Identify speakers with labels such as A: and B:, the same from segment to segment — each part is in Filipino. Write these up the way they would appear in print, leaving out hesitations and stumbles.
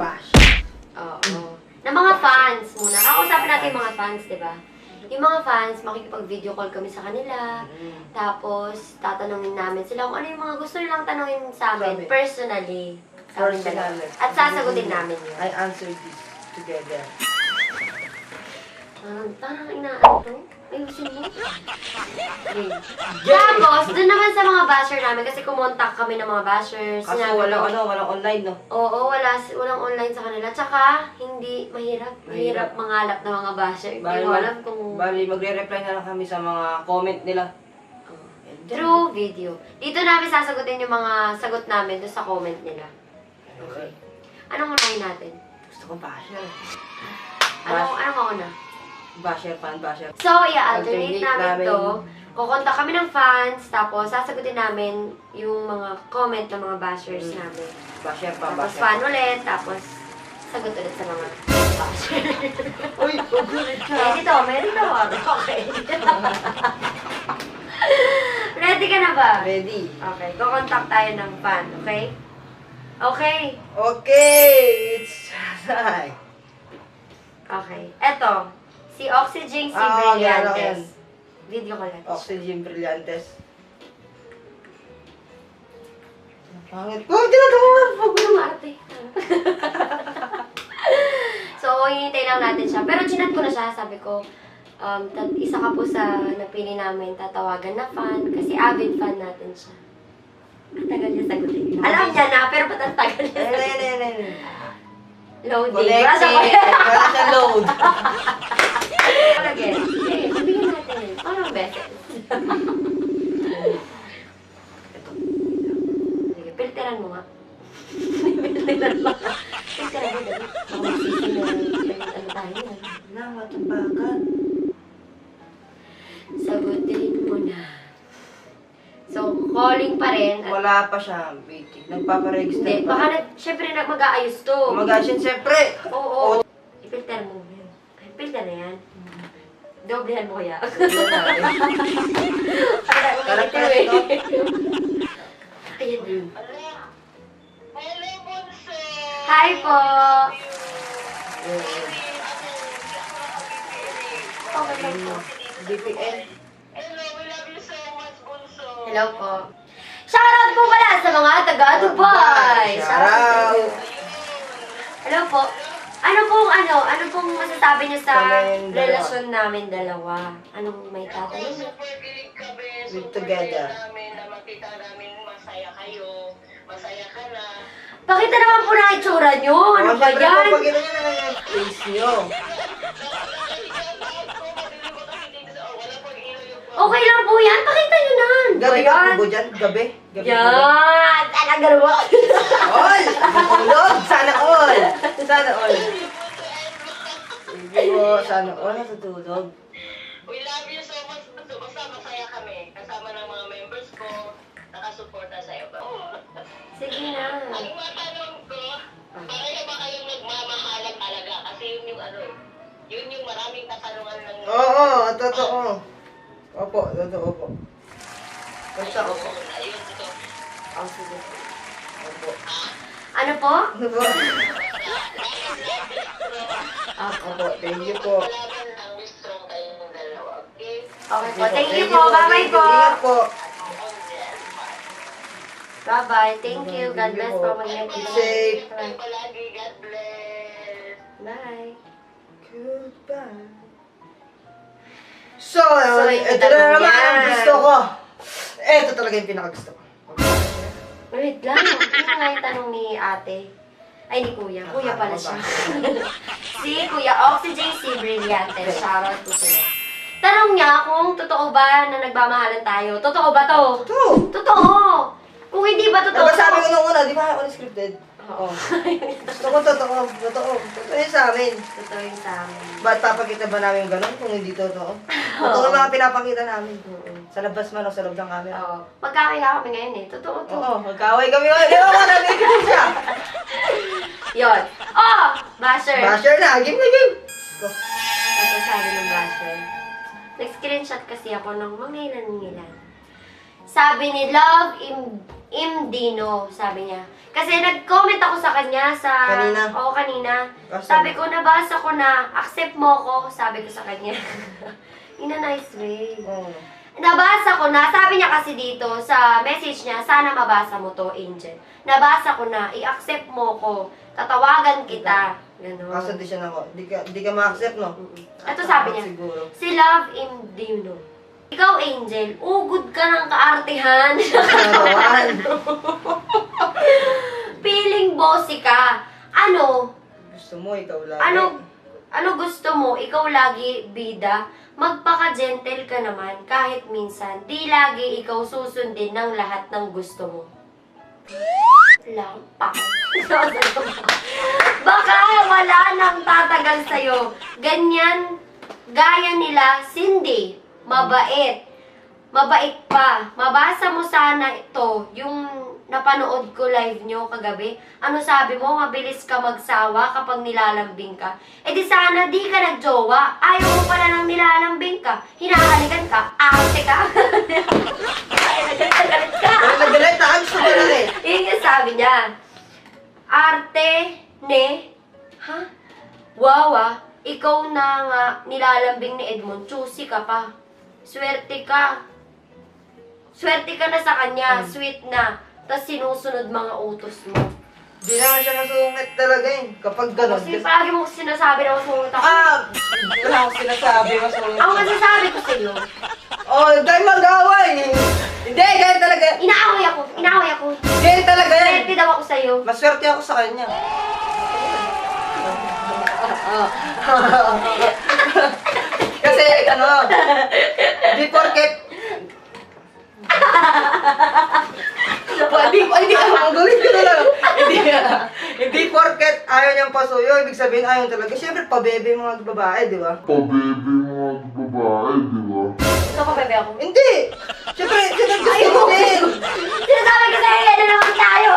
A: bash.
B: Oo. Na mga fans muna. Kakausapin natin yung mga fans, di ba? Yung mga fans, makikipag-video call kami sa kanila. Tapos, tatanungin namin sila kung ano yung mga gusto nilang tanungin sa amin personally. Sa amin dalawa. At sasagutin namin yun.
A: I answered this together.
B: Parang inaano to? Ayusin mo. Okay. Tapos, dun naman sa mga basher namin, kasi kumontak kami ng mga bashers.
A: Kaso
B: sinabi
A: walang
B: ko,
A: walang online, no?
B: Oo, walang online sa kanila. Tsaka, hindi, mahirap mangalap ng mga basher. Hindi mo alam kung...
A: Bali, magre-reply na lang kami sa mga comment nila.
B: Through video. Dito namin sasagutin yung mga sagot namin doon sa comment nila. Okay. Anong unahin natin?
A: Gusto ko basher.
B: Anong mauna?
A: Basher, fan, basher.
B: So, i-alternate namin to. Kukontak kami ng fans, tapos sasagutin namin yung mga comment ng mga bashers namin.
A: Basher pa,
B: Tapos
A: basher.
B: fan ulit, tapos sagot ulit sa mga basher.
A: Uy, ulit ka.
B: Eh, dito, meron daw. Okay. Ready ka na ba?
A: Ready.
B: Okay, kukontak tayo ng fan, okay? Okay.
A: Okay, it's time.
B: Okay. Eto, si Oxygen C.
A: Ah,
B: Brillantes. Video ko lang.
A: Oxygen Brillantes. Pangit. Oh, tinatawa!
B: Huwag mo naman ate. So, hinihintay lang natin siya. Pero chinat ko na siya, sabi ko, isa ka po sa napili namin tatawagan na fan, kasi avid fan natin siya. Ang tagal niya sagutin. Alam niya na, pero ba't ang tagal niya sagutin? Loading.
A: Connecting. Wala siya load.
B: Again. Okay, sabihin natin. Parang beses. Sige, filteran mo nga. Filteran mo. Filteran mo, dali. Baka magsisi na ano tayo yan.
A: Nakatabagan.
B: Sagutin mo na. So, calling pa rin.
A: Wala pa siya. Waiting. Nagpaparegister
B: Hindi,
A: pa.
B: baka syempre mag-aayos to.
A: Kumagasyon, siyempre.
B: Oo. I-filter mo. Filter na yan. Doblehan mo kaya. Para ito eh. Ayan.
C: Hello, Bunso!
B: Hi po! Okay lang po.
A: DPN.
C: Hello, we love you so much, Bunso!
B: Hello po. Shoutout po pala sa mga taga-Dubai!
A: Shoutout!
B: Hello po. Ano pong masasabi niyo sa
A: Kaming dalawa.
B: relasyon namin dalawa? Anong may tatanong?
C: Super kilig kami,
A: Live
C: super
A: together.
C: saya namin na makita namin masaya kayo, masaya ka na.
B: Pakita naman po ng itsura niyo. Ano ba
A: Siyempre,
B: yan?
A: papakita niyo naman yung face niyo.
B: Okay lang po yan. Pakita niyo na. Ano ba
A: Gabi
B: yan?
A: ka po dyan? Gabi? Gabi po
B: Yan! Talaga naman.
A: All! Natutulog! Sana all! Sana all! Sige po, sana all natutulog.
C: We love you so much, Bunso. Basta masaya kami. Kasama ng mga members ko, nakasuporta sa'yo ba?
B: Sige na.
C: Ang matanong ko, pareho ba kayong nagmamahalan talaga? Kasi yun yung yun yung maraming katanungan ng...
A: Oo, totoo. Opo, totoo po. Basta opo.
C: Ayun, ito.
B: Oh, sige.
A: Opo.
B: Ano po?
A: Ano po? Opo, thank you po.
C: Malaman ang strong kayong dalawa, okay?
B: Okay po. Thank you po. Bye-bye po.
A: Ingat po.
B: Bye-bye. Thank you. God bless po. Mag-ingat
A: Be
B: po.
A: safe.
C: Bye palagi. God bless.
B: Bye.
A: Goodbye. So,
B: ito
A: ito na naman
B: yan.
A: ang gusto ko. Ito talaga yung pinakagusto ko.
B: Wait lang. Ano nga yung tanong ni ate? Ay, ni kuya. Kuya pala siya. Si Kuya Oxygen C. Brillantes. Shoutout po sila. Tanong niya kung totoo ba na nagmamahalan tayo. Totoo ba to?
A: Ito.
B: Totoo! Kung hindi ba totoo
A: Diba sabi ko nung una, di ba unscripted?
B: Oo.
A: Gusto ko totoo. Totoo. Totoo yun sa amin.
B: Totoo yung sa amin.
A: Ba't papakita ba namin yung ganun kung hindi totoo? Totoo yung mga pinapakita namin. Sa labas man o sa loob ng camera.
B: Oo. Magkakaya kami ngayon eh. Totoo to.
A: Oo, magkaway kami. Di ba mo nag-ikinig siya?
B: Yun. Oh! Basher!
A: Basher na. Game na game. Go.
B: Tapos sabi ng basher. Nag-screenshot kasi ako ng mga ilan. Sabi ni Love Imdino, sabi niya. Kasi nag-comment ako sa kanya sa...
A: Kanina?
B: Oo, kanina.
A: Basta
B: Sabi ko, nabasa ko na, accept mo ko, sabi ko sa kanya. In a nice way.
A: Oo.
B: Nabasa ko na, sabi niya kasi dito sa message niya, sana mabasa mo to, Angel. Nabasa ko na, i-accept mo ko, tatawagan kita. Ganun.
A: Kaso di siya nako. Di ka ma-accept, no?
B: Ito sabi niya,
A: Siguro.
B: si Love Imdino. Ikaw, Angel, ugod ka ng kaartihan.
A: Nagawan.
B: Feeling bossy ka. Ano?
A: Gusto mo, ikaw lagi.
B: Ano gusto mo? Ikaw lagi, bida. Magpaka-gentle ka naman kahit minsan. Di lagi ikaw susundin ng lahat ng gusto mo. Lampak. Baka wala nang tatagal sa'yo. Ganyan, gaya nila, Cindy. Mabait. Mabait pa. Mabasa mo sana ito, yung napanood ko live nyo kagabi. Ano sabi mo? Mabilis ka magsawa kapag nilalambing ka. Eh di sana di ka nagjowa. Ayaw mo pala nang nilalambing ka. Hinahalikan ka. Ate ka. Ay, nagalit ka.
A: Nagalit na. Gusto ko na rin.
B: Yun yung sabi niya. Arte, ne, ha? Wawa, ikaw na nga nilalambing ni Edmond. Choosy ka pa. Swerte ka. Swerte ka na sa kanya. Sweet na. Tapos sinusunod mga utos mo.
A: Di naman siya masungit talaga eh. Kapag gano'n.
B: Kasi palagi mo sinasabi na masungit ako.
A: Wala akong sinasabi, masungit.
B: Ang masasabi ko sa'yo,
A: Dahil mag-away. Hindi, ganyan talaga.
B: inaaway ako.
A: Ganyan talaga yan.
B: Swerte daw ako sa'yo.
A: Maswerte ako sa kanya. Kasi, di porket... Hindi ang gulit ko na lang. Hindi porket ayaw niyang pasuyo, ibig sabihin ayaw talaga. Siyempre, pabebe mga babae, di ba?
B: Ito pa, bebe ako.
A: Hindi! Siyempre, gusto mo din!
B: Sinasabi ko sa'yo, yan na naman tayo.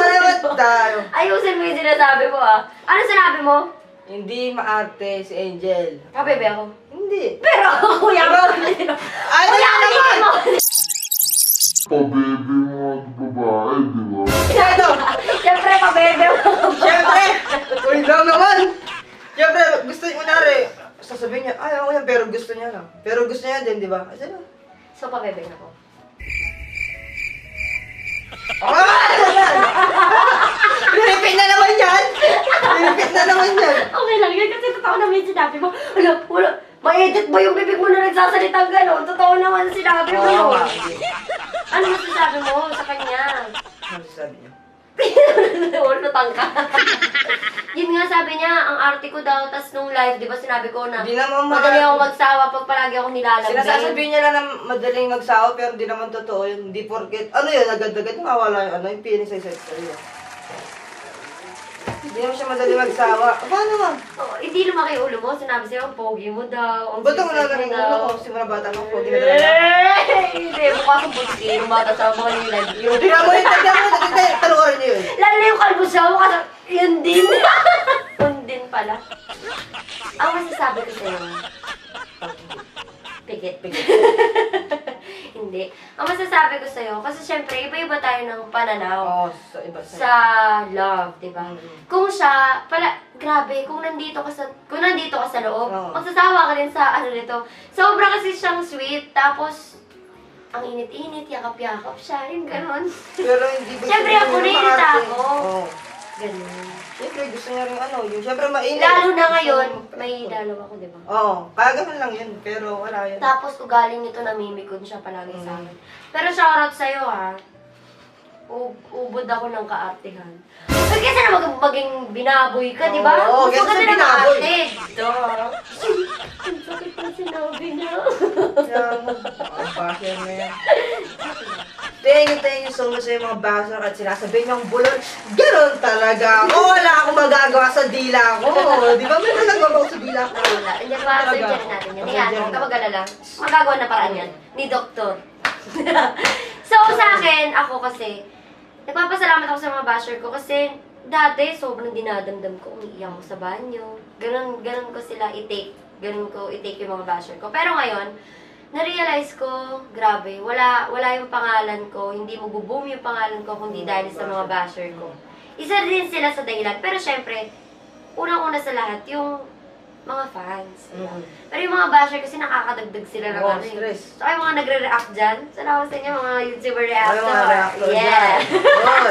A: Naman tayo.
B: Ayusin mo yung sinasabi mo, ah. Ano sinabi mo?
A: Hindi maarte si Angel.
B: Bebe ako.
A: Hindi.
B: Pero, kuya mo.
A: Ano
B: Kuya
A: yan
B: mo,
A: naman?
B: mo.
A: Ito!
B: Siyempre, pabebe mo.
A: Siyempre! Uy lang naman! Siyempre, gusto niya, kunwari, sasabihin niya, ayaw ko yan, pero gusto niya lang. Pero gusto niya din, di ba? Kasi na.
B: So, pabebe na ako.
A: Nilipit na naman yan! Nilipit na naman yan!
B: Okay lang yun, kasi totoo naman yung sinabi mo. Wala. Ma-edit ba yung bibig mo na nagsasalitang gano'n? Totoo naman yung sinabi mo
A: Oo,
B: yun.
A: hindi.
B: Ano masasabi mo sa kanya?
A: Ano sabi niya?
B: Lutang ka. Yun nga sabi niya, ang arte ko daw, tas nung live, di ba sinabi ko na
A: Di naman
B: madali ako magsawa pag palagi ako nilalambing.
A: Sinasasabihin niya lang na madaling magsawa, pero hindi naman totoo yun. Hindi porket, ano yun, agad-agad mawala yung yung feeling sa isa't isa. Hindi naman siya madali magsawa. Paano ba?
B: Oh, hindi lumaki yung ulo mo, sinabi sa'yo, ang pogi mo daw, ang
A: Ba't ako
B: sweet mo
A: nalaring
B: daw.
A: ulo ko? Simula bata ako, pogi na talaga.
B: Hindi, mukha kang puti, yung bata sa mga nilag.
A: Hindi na mo yung tagyan mo, talukorin niyo yun.
B: Lalo na yung kalbo siya, mukha sa... Yun din. Yun din pala. Ang masasabi ko sa'yo, Pigit. Hindi. Ang masasabi ko sa'yo, kasi syempre, iba-iba tayo ng pananaw
A: Oo, sa iba sa'yo.
B: sa love, di ba? Kung siya, grabe, kung nandito ka sa loob,
A: Oo.
B: magsasawa ka din sa ano nito. Sobra kasi siyang sweet, tapos, ang init-init, yakap-yakap siya, yung ganon.
A: Pero hindi ba
B: Siyempre, ako naiirita ako.
A: Oo.
B: Ganon.
A: Siyempre, gusto niya rin yung siyempre mainit.
B: Lalo na
A: Gusto
B: ngayon,
A: mo-
B: may dalawa ko, di ba?
A: Oo, kagano'n lang yun, pero wala yun.
B: Tapos ugaling nito namimikon siya palagi sa akin. Pero shoutout sa'yo ha. Ubod ako ng kaartehan. Pero kasi na maging binaboy ka, di ba?
A: Oo,
B: Gusto
A: kesa
B: ka
A: sa
B: din ng
A: binaboy.
B: arte. Duh. Ang sakit ng sinabi niya.
A: Kaya mo, ang basher na yan. Thank you so much sa mga basher at sinasabi niyang bulol. Ganon talaga ako. Wala akong magagawa sa dila ko. Di ba may nagagawa ko sa dila ko?
B: Wala. Hindi ba, surgery natin yan. Yan, huwag ka mag-alala. Magagawa na paraan yan. Ni doktor. So, sa akin, ako kasi, nagpapasalamat ako sa mga basher ko kasi dati, sobrang dinadamdam ko, umiiyak ko sa banyo. Ganon ko sila i-take. Ganon ko i-take yung mga basher ko. Pero ngayon, na-realize ko, grabe, wala yung pangalan ko, hindi magbo-boom yung pangalan ko, kundi dahil sa mga basher ko. Isa din sila sa dahilan. Pero syempre, unang-una sa lahat, yung mga fans. Pero yung mga basher kasi nakakadagdag sila ng
A: Oo,
B: ano eh.
A: stress.
B: So, yung mga nagre-react dyan, salamat sa inyo, mga YouTuber reactor.
A: Ay, mga reactor
B: Yeah.
A: dyan. Yun.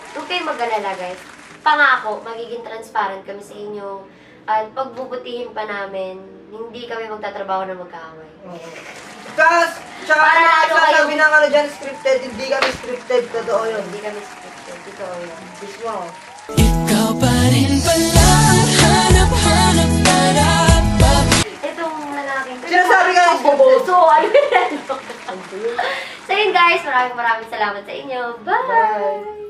B: Huwag kayong mag-alala, guys. Pangako, magiging transparent kami sa inyo. At pagbubutihin pa namin, hindi kami magtatrabaho na magkaaway.
A: Tsaka
B: Para
A: ano,
B: ano kayo-
A: sabi ng ano dyan, scripted, hindi kami scripted, totoo yun.
B: Hindi kami scripted. Totoo yun.
A: Mismo.
D: Ikaw pa rin pala, hanap-hanap pa.
B: Itong lalaking
A: Sinasabi ka yung
B: boboso. Ano yun? So yun guys, maraming salamat sa inyo. Bye!
A: Bye.